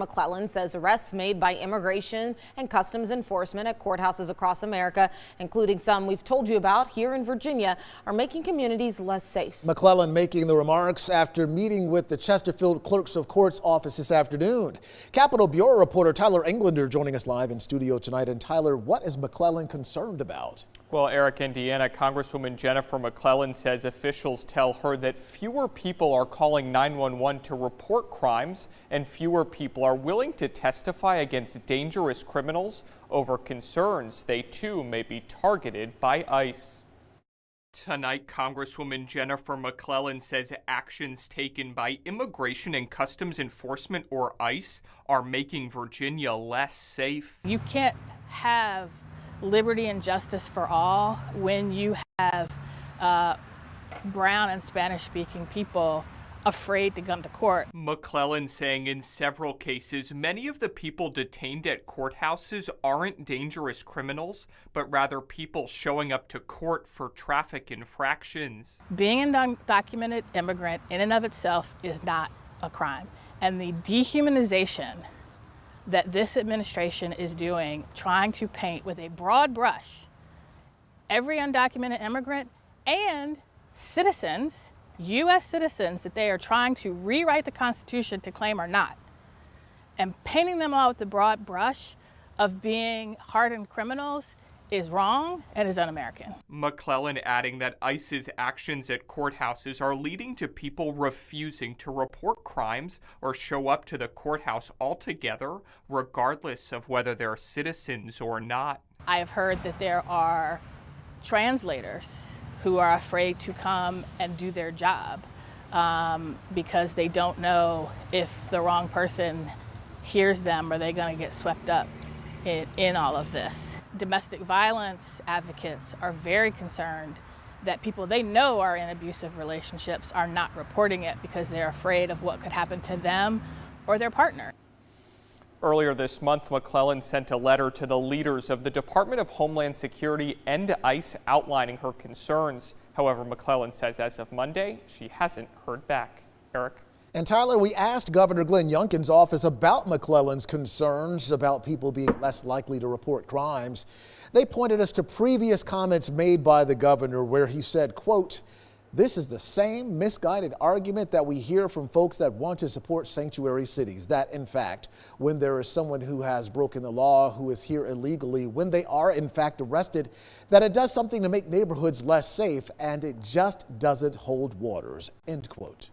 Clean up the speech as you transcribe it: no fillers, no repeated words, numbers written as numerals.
McClellan says arrests made by Immigration and Customs Enforcement at courthouses across America, including some we've told you about here in Virginia, are making communities less safe. McClellan making the remarks after meeting with the Chesterfield Clerks of Court's office this afternoon. Capitol Bureau reporter Tyler Englander joining us live in studio tonight. And Tyler, what is McClellan concerned about? Well, Eric, Indiana, Congresswoman Jennifer McClellan says officials tell her that fewer people are calling 911 to report crimes and fewer people are willing to testify against dangerous criminals over concerns they too may be targeted by ICE. Tonight, Congresswoman Jennifer McClellan says actions taken by Immigration and Customs Enforcement, or ICE, are making Virginia less safe. You can't have liberty and justice for all when you have brown and Spanish-speaking people afraid to come to court. McClellan saying in several cases, many of the people detained at courthouses aren't dangerous criminals, but rather people showing up to court for traffic infractions. Being an undocumented immigrant in and of itself is not a crime. And the dehumanization that this administration is doing, trying to paint with a broad brush every undocumented immigrant and citizens, U.S. citizens, that they are trying to rewrite the Constitution to claim are not, and painting them all with the broad brush of being hardened criminals is wrong and is un-American. McClellan adding that ICE's actions at courthouses are leading to people refusing to report crimes or show up to the courthouse altogether, regardless of whether they're citizens or not. I have heard that there are translators who are afraid to come and do their job because they don't know if the wrong person hears them, are they going to get swept up in all of this. Domestic violence advocates are very concerned that people they know are in abusive relationships are not reporting it because they're afraid of what could happen to them or their partner. Earlier this month, McClellan sent a letter to the leaders of the Department of Homeland Security and ICE outlining her concerns. However, McClellan says as of Monday, she hasn't heard back. Eric? And Tyler, we asked Governor Glenn Youngkin's office about McClellan's concerns about people being less likely to report crimes. They pointed us to previous comments made by the governor where he said, quote, "This is the same misguided argument that we hear from folks that want to support sanctuary cities, that in fact, when there is someone who has broken the law, who is here illegally, when they are in fact arrested, that it does something to make neighborhoods less safe, and it just doesn't hold waters," end quote.